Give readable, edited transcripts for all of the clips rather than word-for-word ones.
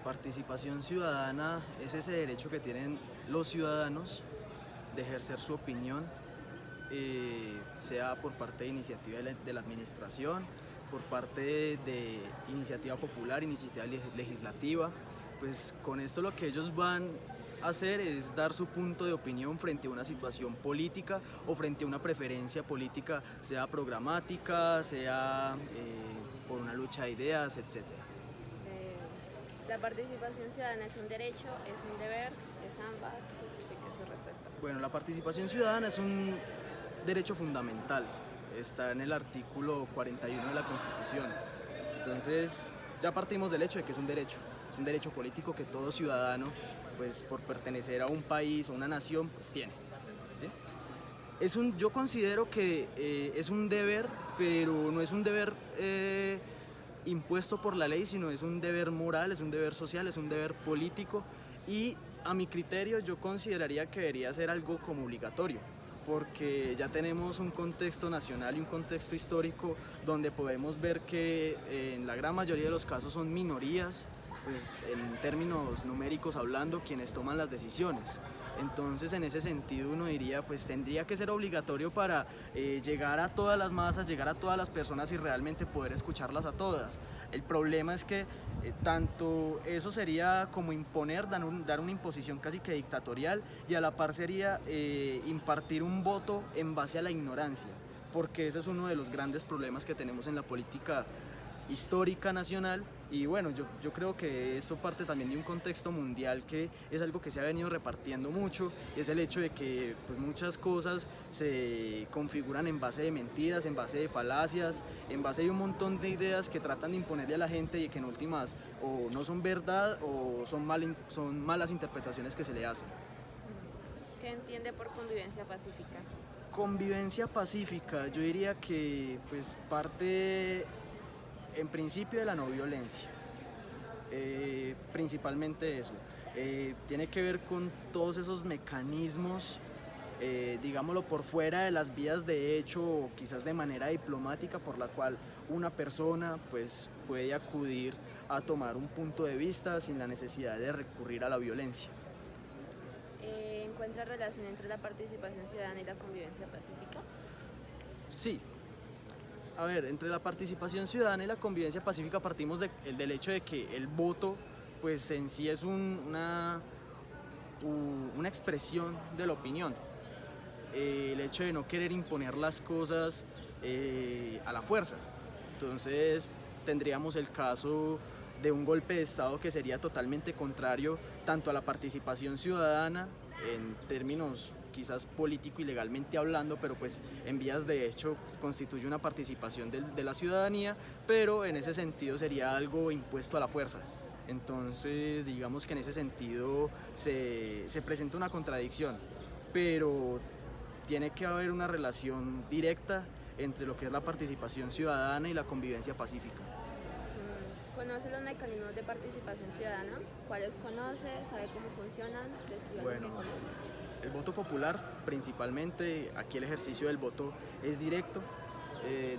participación ciudadana es ese derecho que tienen los ciudadanos de ejercer su opinión, sea por parte de iniciativa de la administración, por parte de iniciativa popular, iniciativa legislativa. Pues con esto lo que ellos van a hacer es dar su punto de opinión frente a una situación política o frente a una preferencia política, sea programática, sea por una lucha de ideas, etc. La participación ciudadana es un derecho, es un deber, es ambas. Justifique su respuesta. Bueno, la participación ciudadana es un derecho fundamental, está en el artículo 41 de la Constitución. Entonces, ya partimos del hecho de que es un derecho político que todo ciudadano, pues por pertenecer a un país o una nación, pues tiene, ¿sí? Yo considero que es un deber, pero no es un deber impuesto por la ley, sino es un deber moral, es un deber social, es un deber político, y a mi criterio yo consideraría que debería ser algo como obligatorio, porque ya tenemos un contexto nacional y un contexto histórico donde podemos ver que en la gran mayoría de los casos son minorías, pues en términos numéricos hablando, quienes toman las decisiones. Entonces, en ese sentido uno diría, pues tendría que ser obligatorio para llegar a todas las masas, llegar a todas las personas y realmente poder escucharlas a todas. El problema es que tanto eso sería como imponer, dar una imposición casi que dictatorial, y a la par sería impartir un voto en base a la ignorancia, porque ese es uno de los grandes problemas que tenemos en la política histórica nacional. Y bueno, yo creo que esto parte también de un contexto mundial que es algo que se ha venido repartiendo mucho, es el hecho de que pues muchas cosas se configuran en base de mentiras, en base de falacias, en base de un montón de ideas que tratan de imponerle a la gente y que en últimas o no son verdad o son malas interpretaciones que se le hacen. ¿Qué entiende por convivencia pacífica? Convivencia pacífica, yo diría que pues parte en principio de la no violencia, principalmente eso. Tiene que ver con todos esos mecanismos, digámoslo, por fuera de las vías de hecho o quizás de manera diplomática, por la cual una persona pues puede acudir a tomar un punto de vista sin la necesidad de recurrir a la violencia. ¿Encuentra relación entre la participación ciudadana y la convivencia pacífica? Sí. A ver, entre la participación ciudadana y la convivencia pacífica partimos del hecho de que el voto pues en sí es una expresión de la opinión. El hecho de no querer imponer las cosas a la fuerza. Entonces tendríamos el caso de un golpe de Estado que sería totalmente contrario tanto a la participación ciudadana en términos quizás político y legalmente hablando, pero pues en vías de hecho constituye una participación de la ciudadanía, pero en ese sentido sería algo impuesto a la fuerza. Entonces digamos que en ese sentido se presenta una contradicción, pero tiene que haber una relación directa entre lo que es la participación ciudadana y la convivencia pacífica. ¿Conoce los mecanismos de participación ciudadana? ¿Cuáles conoce? ¿Sabe cómo funcionan? Describa los que conoce. El voto popular, principalmente, aquí el ejercicio del voto es directo.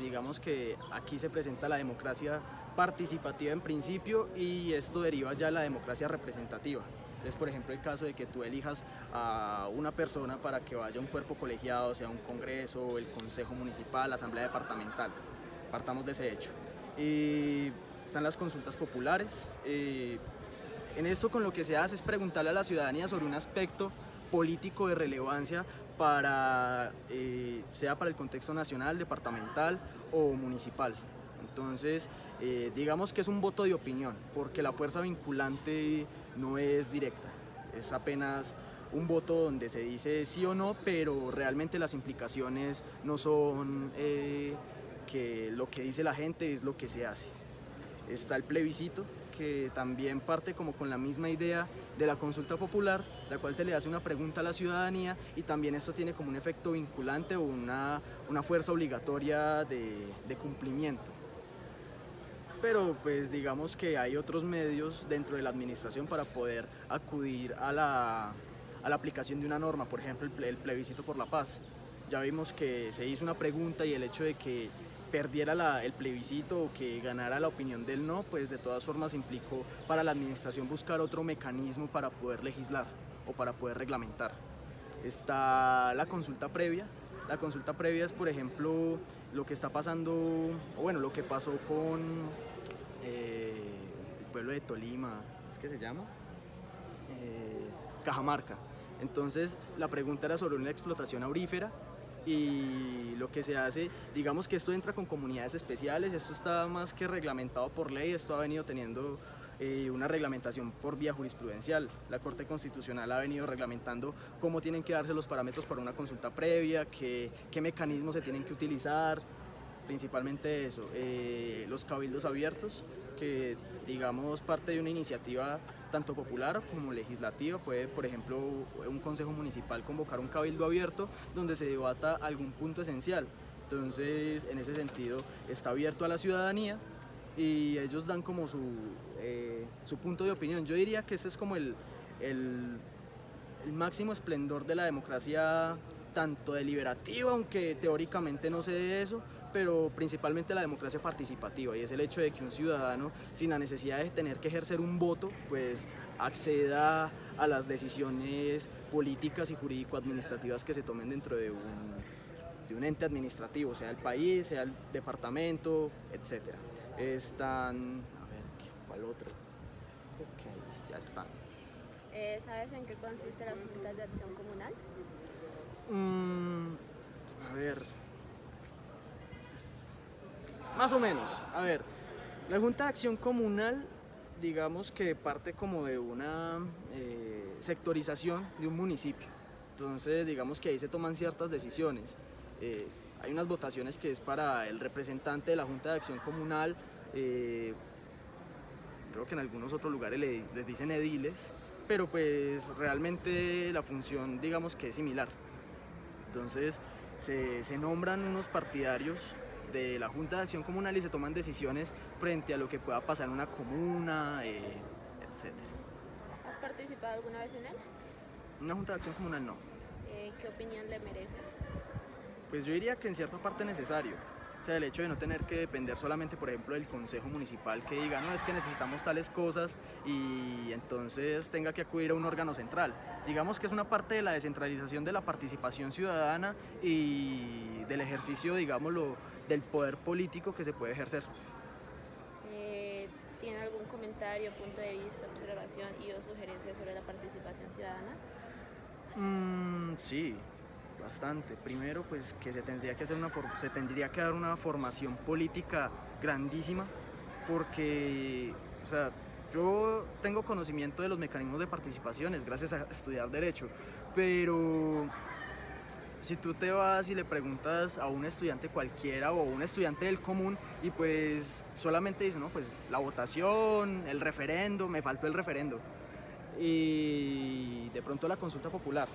Digamos que aquí se presenta la democracia participativa en principio y esto deriva ya a la democracia representativa. Es por ejemplo el caso de que tú elijas a una persona para que vaya a un cuerpo colegiado, sea un congreso, el consejo municipal, la asamblea departamental. Partamos de ese hecho. Están las consultas populares. En esto con lo que se hace es preguntarle a la ciudadanía sobre un aspecto político de relevancia sea para el contexto nacional, departamental o municipal. Entonces, digamos que es un voto de opinión, porque la fuerza vinculante no es directa, es apenas un voto donde se dice sí o no, pero realmente las implicaciones no son que lo que dice la gente es lo que se hace. Está el plebiscito, que también parte como con la misma idea de la consulta popular, la cual se le hace una pregunta a la ciudadanía y también esto tiene como un efecto vinculante o una fuerza obligatoria de cumplimiento. Pero pues digamos que hay otros medios dentro de la administración para poder acudir a la aplicación de una norma, por ejemplo el plebiscito por la paz. Ya vimos que se hizo una pregunta y el hecho de que perdiera el plebiscito o que ganara la opinión del no, pues de todas formas implicó para la administración buscar otro mecanismo para poder legislar o para poder reglamentar. Está la consulta previa. La consulta previa es, por ejemplo, lo que está pasando, o bueno, lo que pasó con el pueblo de Tolima, ¿es que se llama? Cajamarca. Entonces, la pregunta era sobre una explotación aurífera y lo que se hace, digamos que esto entra con comunidades especiales, esto está más que reglamentado por ley, esto ha venido teniendo una reglamentación por vía jurisprudencial. La Corte Constitucional ha venido reglamentando cómo tienen que darse los parámetros para una consulta previa, qué mecanismos se tienen que utilizar, principalmente eso, los cabildos abiertos, que digamos parte de una iniciativa tanto popular como legislativa. Puede, por ejemplo, un consejo municipal convocar un cabildo abierto donde se debata algún punto esencial. Entonces, en ese sentido, está abierto a la ciudadanía y ellos dan como su punto de opinión. Yo diría que este es como el máximo esplendor de la democracia, tanto deliberativa, aunque teóricamente no se dé eso, pero principalmente la democracia participativa, y es el hecho de que un ciudadano, sin la necesidad de tener que ejercer un voto, pues acceda a las decisiones políticas y jurídico-administrativas que se tomen dentro de un ente administrativo, sea el país, sea el departamento, etc. Están, a ver, ¿cuál otro? Ok, ya están. ¿Sabes en qué consiste las juntas de acción comunal? A ver, más o menos. A ver, la Junta de Acción Comunal, digamos que parte como de una sectorización de un municipio. Entonces, digamos que ahí se toman ciertas decisiones. Hay unas votaciones que es para el representante de la Junta de Acción Comunal. Creo que en algunos otros lugares les dicen ediles, pero pues realmente la función, digamos que es similar. Entonces, se nombran unos partidarios de la Junta de Acción Comunal y se toman decisiones frente a lo que pueda pasar en una comuna, etc. ¿Has participado alguna vez en él? Una Junta de Acción Comunal no. ¿Qué opinión le merece? Pues yo diría que en cierta parte es necesario. O sea, el hecho de no tener que depender solamente, por ejemplo, del Consejo Municipal que diga, no, es que necesitamos tales cosas y entonces tenga que acudir a un órgano central. Digamos que es una parte de la descentralización de la participación ciudadana y del ejercicio, digámoslo, del poder político que se puede ejercer. ¿Tiene algún comentario, punto de vista, observación y o sugerencia sobre la participación ciudadana? Sí, bastante. Primero, pues que se tendría que dar una formación política grandísima, porque, o sea, yo tengo conocimiento de los mecanismos de participaciones gracias a estudiar Derecho, pero si tú te vas y le preguntas a un estudiante cualquiera o un estudiante del común y pues solamente dice, no, pues la votación, el referendo, me faltó el referendo y de pronto la consulta popular.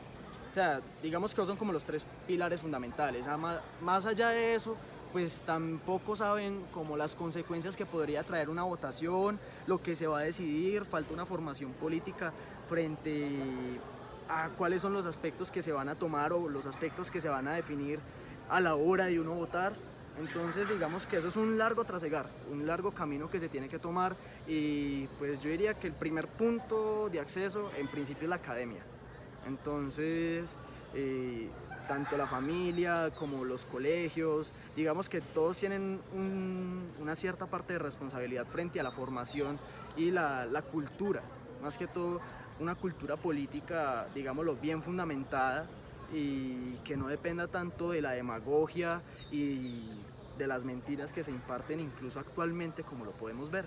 O sea, digamos que son como los tres pilares fundamentales. Más allá de eso, pues tampoco saben como las consecuencias que podría traer una votación, lo que se va a decidir, falta una formación política frente a cuáles son los aspectos que se van a tomar o los aspectos que se van a definir a la hora de uno votar. Entonces digamos que eso es un largo trasegar, un largo camino que se tiene que tomar y pues yo diría que el primer punto de acceso en principio es la academia. Entonces, tanto la familia como los colegios, digamos que todos tienen una cierta parte de responsabilidad frente a la formación y la cultura, más que todo una cultura política, digámoslo, bien fundamentada y que no dependa tanto de la demagogia y de las mentiras que se imparten incluso actualmente como lo podemos ver.